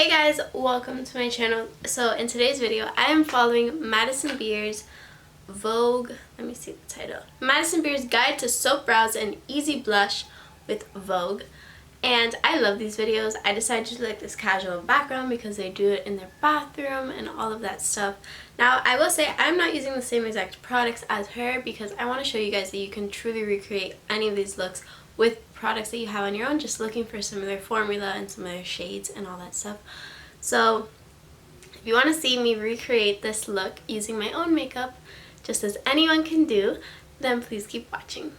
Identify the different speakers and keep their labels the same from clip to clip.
Speaker 1: Hey guys, welcome to my channel. So in today's video, I am following Madison Beers Vogue, let me see the title. Madison Beers Guide to Soap Brows and Easy Blush with Vogue. And I love these videos. I decided to do like this casual background because they do it in their bathroom and all of that stuff. Now I will say I'm not using the same exact products as her because I want to show you guys that you can truly recreate any of these looks with products that you have on your own, just looking for similar formula and similar shades and all that stuff. So if you want to see me recreate this look using my own makeup, just as anyone can do, then please keep watching.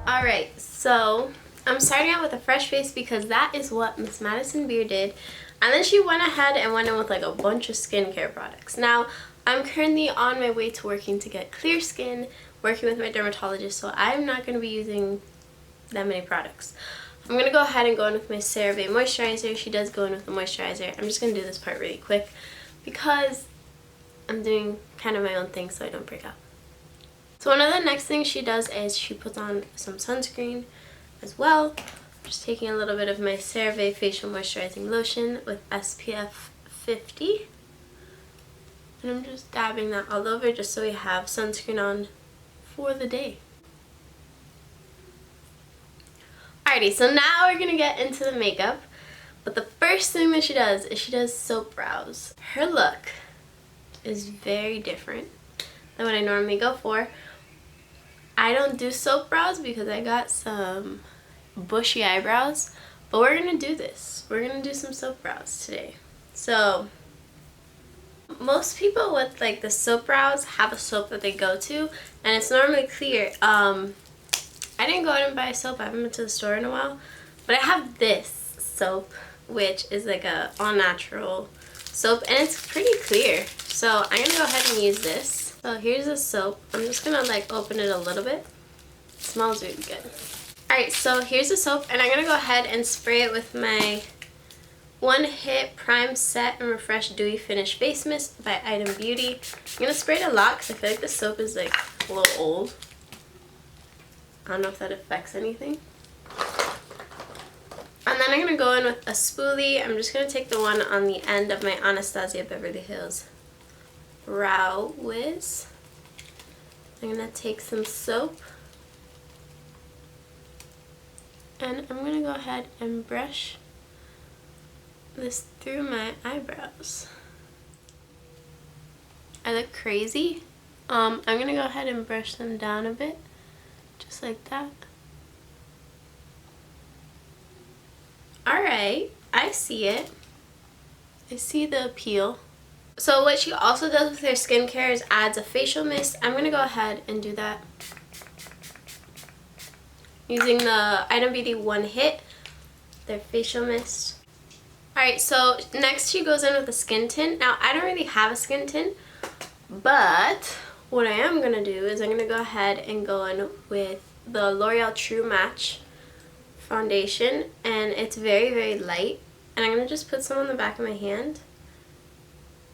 Speaker 1: Alright, so I'm starting out with a fresh face because that is what Miss Madison Beer did. And then she went ahead and went in with like a bunch of skincare products. Now, I'm currently on my way to working to get clear skin, working with my dermatologist, so I'm not going to be using that many products. I'm going to go ahead and go in with my CeraVe moisturizer. She does go in with the moisturizer. I'm just going to do this part really quick because I'm doing kind of my own thing so I don't break out. So one of the next things she does is she puts on some sunscreen as well. I'm just taking a little bit of my CeraVe facial moisturizing lotion with SPF 50. And I'm just dabbing that all over just so we have sunscreen on for the day. Alrighty, so now we're gonna get into the makeup. But the first thing that she does is she does soap brows. Her look is very different than what I normally go for. I don't do soap brows because I got some bushy eyebrows, but we're gonna do this. We're gonna do some soap brows today. So most people with like the soap brows have a soap that they go to, and it's normally clear. I didn't go out and buy a soap. I haven't been to the store in a while, but I have this soap, which is like a all natural soap, and it's pretty clear. So I'm gonna go ahead and use this. So here's the soap. I'm just gonna like open it a little bit. It smells really good. Alright, so here's the soap, and I'm gonna go ahead and spray it with my One Hit Prime Set and Refresh Dewy Finish Face Mist by Item Beauty. I'm going to spray it a lot because I feel like the soap is like a little old. I don't know if that affects anything. And then I'm going to go in with a spoolie. I'm just going to take the one on the end of my Anastasia Beverly Hills Brow Wiz. I'm going to take some soap. And I'm going to go ahead and brush this through my eyebrows. I look crazy. I'm gonna go ahead and brush them down a bit, just like that. Alright, I see it. I see the appeal. So what she also does with her skincare is adds a facial mist. I'm gonna go ahead and do that using the Item Beauty One Hit, their facial mist. Alright, so next she goes in with a skin tint. Now, I don't really have a skin tint, but what I am going to do is I'm going to go ahead and go in with the L'Oreal True Match foundation, and it's very, very light. And I'm going to just put some on the back of my hand,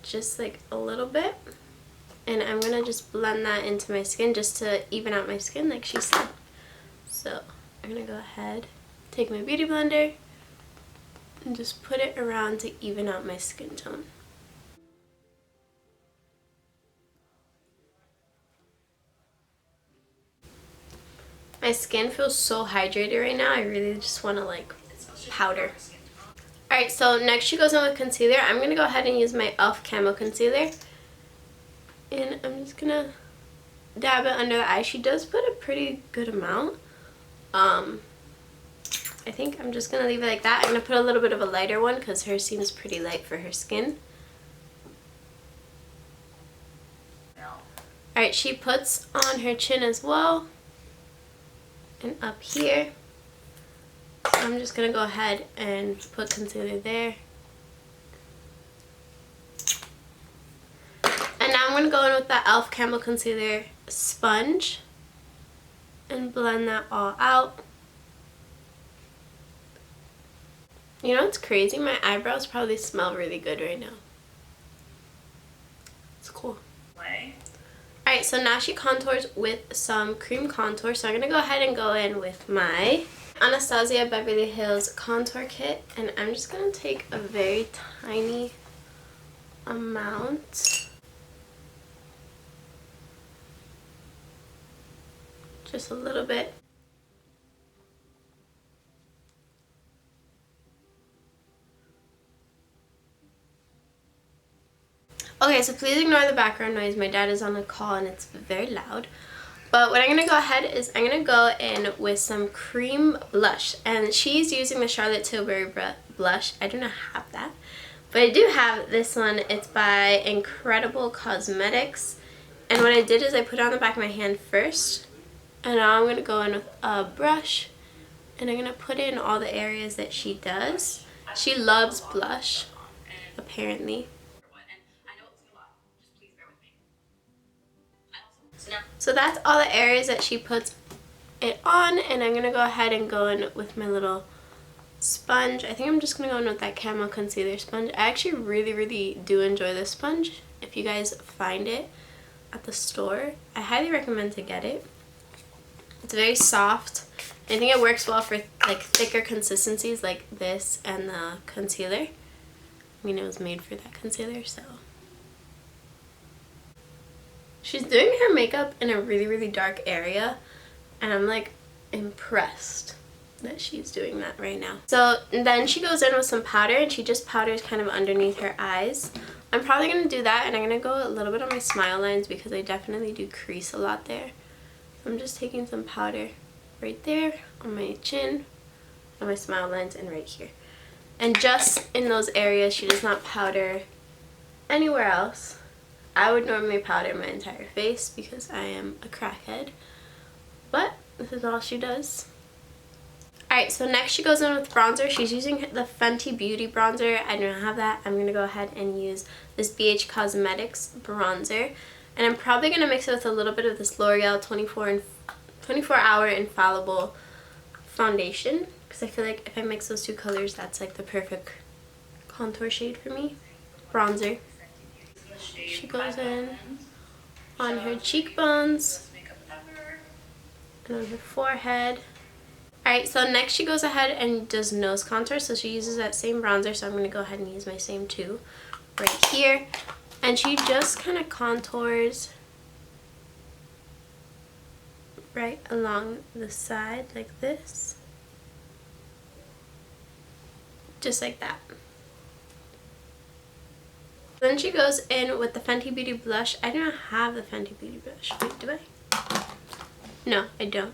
Speaker 1: just like a little bit. And I'm going to just blend that into my skin just to even out my skin like she said. So, I'm going to go ahead, take my beauty blender, and just put it around to even out my skin tone. My skin feels so hydrated right now. I really just want to like powder. Alright, so next she goes in with concealer. I'm going to go ahead and use my e.l.f. Camo Concealer. And I'm just going to dab it under the eye. She does put a pretty good amount. I think I'm just going to leave it like that. I'm going to put a little bit of a lighter one because hers seems pretty light for her skin. Alright, she puts on her chin as well. And up here. So I'm just going to go ahead and put concealer there. And now I'm going to go in with that e.l.f. Camo Concealer sponge and blend that all out. You know what's crazy? My eyebrows probably smell really good right now. It's cool. Alright, so now she contours with some cream contour. So I'm going to go ahead and go in with my Anastasia Beverly Hills contour kit. And I'm just going to take a very tiny amount. Just a little bit. Okay, so please ignore the background noise. My dad is on a call and it's very loud. But what I'm going to go ahead is I'm going to go in with some cream blush. And she's using the Charlotte Tilbury blush. I do not have that. But I do have this one. It's by INCredieble Cosmetics. And what I did is I put it on the back of my hand first. And now I'm going to go in with a brush. And I'm going to put in all the areas that she does. She loves blush, apparently. So that's all the areas that she puts it on, and I'm going to go ahead and go in with my little sponge. I think I'm just going to go in with that Camo Concealer sponge. I actually really do enjoy this sponge. If you guys find it at the store, I highly recommend to get it. It's very soft. I think it works well for like thicker consistencies like this and the concealer. I mean, it was made for that concealer, so. She's doing her makeup in a really dark area, and I'm like impressed that she's doing that right now. So then she goes in with some powder, and she just powders kind of underneath her eyes. I'm probably going to do that, and I'm going to go a little bit on my smile lines because I definitely do crease a lot there. I'm just taking some powder right there on my chin, on my smile lines, and right here. And just in those areas, she does not powder anywhere else. I would normally powder my entire face because I am a crackhead, but this is all she does. Alright, so next she goes in with bronzer. She's using the Fenty Beauty bronzer. I do not have that. I'm going to go ahead and use this BH Cosmetics bronzer. And I'm probably going to mix it with a little bit of this L'Oreal 24-hour Infallible foundation. Because I feel like if I mix those two colors, that's like the perfect contour shade for me. Bronzer. She goes in on her cheekbones and on her forehead. Alright, so next she goes ahead and does nose contour. So she uses that same bronzer, so I'm going to go ahead and use my same too right here. And she just kind of contours right along the side like this. Just like that. Then she goes in with the Fenty Beauty blush. I do not have the Fenty Beauty blush. Wait, do I? No, I don't.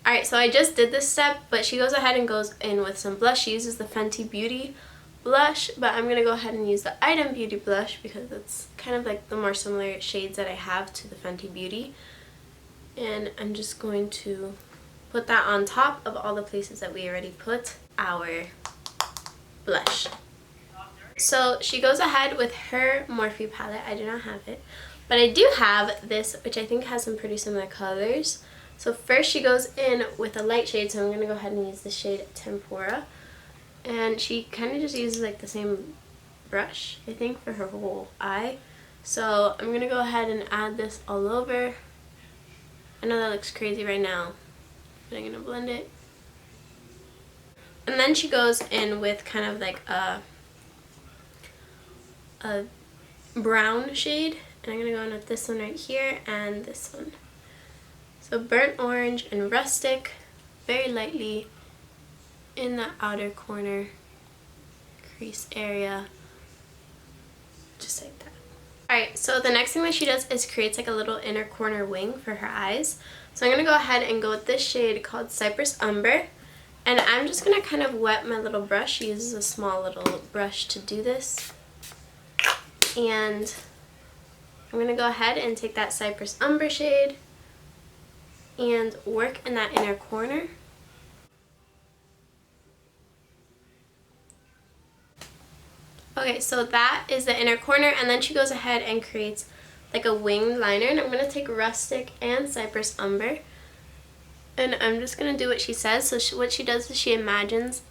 Speaker 1: Alright, so I just did this step, but she goes ahead and goes in with some blush. She uses the Fenty Beauty blush, but I'm going to go ahead and use the Item Beauty blush because it's kind of like the more similar shades that I have to the Fenty Beauty. And I'm just going to put that on top of all the places that we already put our blush. So she goes ahead with her Morphe palette. I do not have it, but I do have this, which I think has some pretty similar colors. So first she goes in with a light shade, so I'm going to go ahead and use the shade Tempura. And she kind of just uses like the same brush, I think, for her whole eye. So I'm going to go ahead and add this all over. I know that looks crazy right now, but I'm going to blend it. And then she goes in with kind of like a brown shade, and I'm going to go in with this one right here and this one. So burnt orange and rustic, very lightly in the outer corner crease area, just like that. Alright, so the next thing that she does is creates like a little inner corner wing for her eyes. So I'm going to go ahead and go with this shade called Cypress Umber. And I'm just going to kind of wet my little brush. She uses a small little brush to do this. And I'm going to go ahead and take that Cypress Umber shade and work in that inner corner. Okay, so that is the inner corner, and then she goes ahead and creates like a winged liner, and I'm going to take Rustic and Cypress Umber, and I'm just going to do what she says. So what she does is she imagines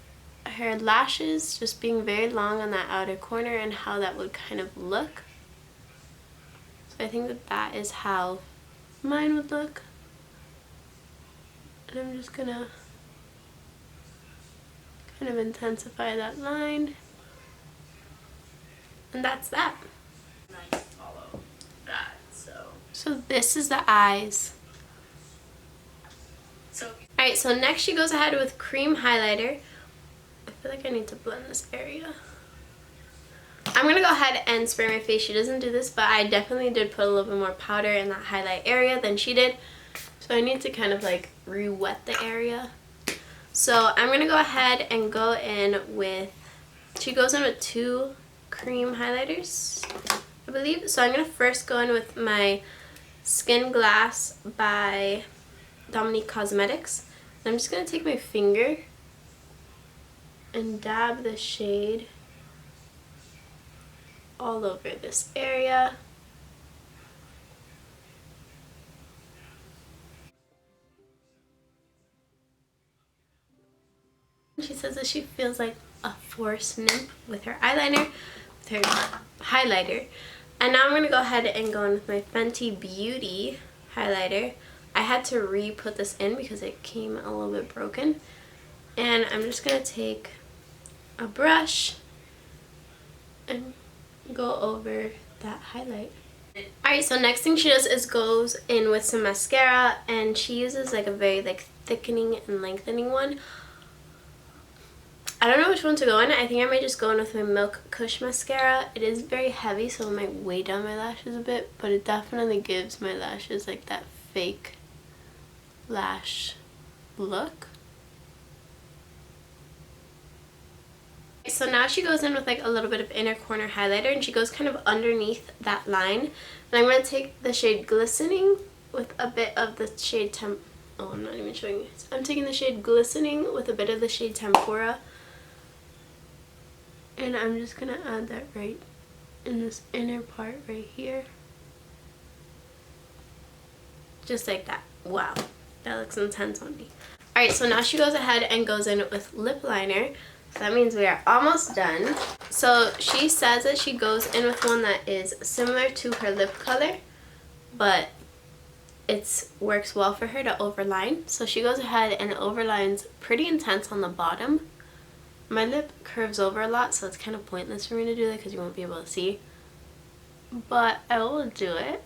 Speaker 1: her lashes just being very long on that outer corner and how that would kind of look. So I think that that is how mine would look. And I'm just gonna kind of intensify that line. And that's that.
Speaker 2: Nice to follow that,
Speaker 1: So this is the eyes. Alright, so next she goes ahead with cream highlighter. I feel like I need to blend this area. I'm going to go ahead and spray my face. She doesn't do this, but I definitely did put a little bit more powder in that highlight area than she did. So I need to kind of like re-wet the area. So I'm going to go ahead and go in with, she goes in with 2 cream highlighters, I believe. So I'm going to first go in with my Skin Glass by Dominique Cosmetics. And I'm just going to take my finger and dab the shade all over this area. She says that she feels like a forest nymph with her eyeliner, with her highlighter. And now I'm going to go ahead and go in with my Fenty Beauty highlighter. I had to re-put this in because it came a little bit broken. And I'm just going to take a brush and go over that highlight. Alright, so next thing she does is goes in with some mascara, and she uses like a very like thickening and lengthening one. I don't know which one to go in. I think I might just go in with my Milk Kush mascara. It is very heavy, so it might weigh down my lashes a bit, but it definitely gives my lashes like that fake lash look. So now she goes in with like a little bit of inner corner highlighter, and she goes kind of underneath that line. And I'm going to take the shade Glistening with a bit of the shade oh, I'm not even showing you. I'm taking the shade Glistening with a bit of the shade Tempura. And I'm just going to add that right in this inner part right here. Just like that. Wow. That looks intense on me. Alright, so now she goes ahead and goes in with lip liner. So that means we are almost done. So she says that she goes in with one that is similar to her lip color, but it works well for her to overline. So she goes ahead and overlines pretty intense on the bottom. My lip curves over a lot, so it's kind of pointless for me to do that because you won't be able to see. But I will do it.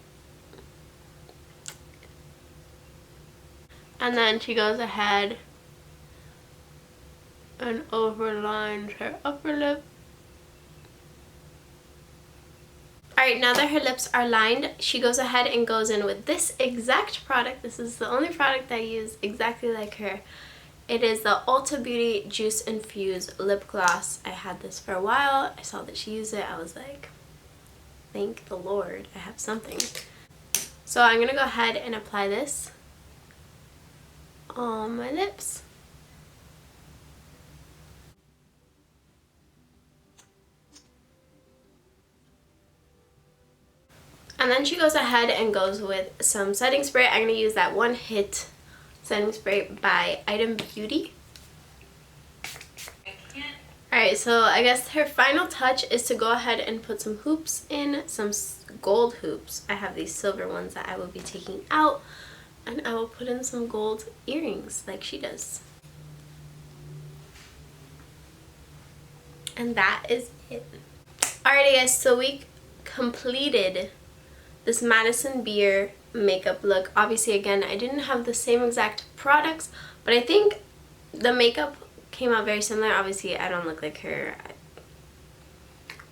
Speaker 1: And then she goes ahead and overlines her upper lip. Alright, now that her lips are lined, she goes ahead and goes in with this exact product. This is the only product I use exactly like her. It is the Ulta Beauty Juice Infused Lip Gloss. I had this for a while. I saw that she used it. I was like, thank the Lord, I have something. So I'm going to go ahead and apply this on my lips. And then she goes ahead and goes with some setting spray. I'm going to use that One Hit setting spray by Item Beauty. Alright, so I guess her final touch is to go ahead and put some hoops in, some gold hoops. I have these silver ones that I will be taking out, and I will put in some gold earrings like she does. And that is it. Alrighty guys, so we completed this Madison Beers makeup look. Obviously, again, I didn't have the same exact products, but I think the makeup came out very similar. Obviously, I don't look like her.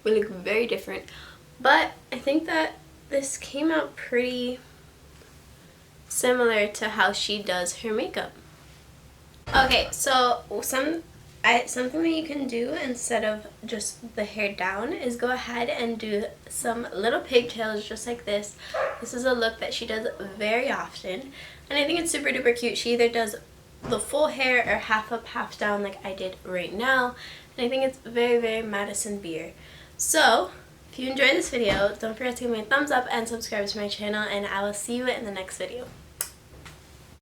Speaker 1: We look very different. But I think that this came out pretty similar to how she does her makeup. Okay, so something that you can do instead of just the hair down is go ahead and do some little pigtails just like this. This is a look that she does very often, and I think it's super duper cute. She either does the full hair or half up, half down like I did right now, and I think it's very, very Madison Beers. So if you enjoyed this video, don't forget to give me a thumbs up and subscribe to my channel, and I will see you in the next video.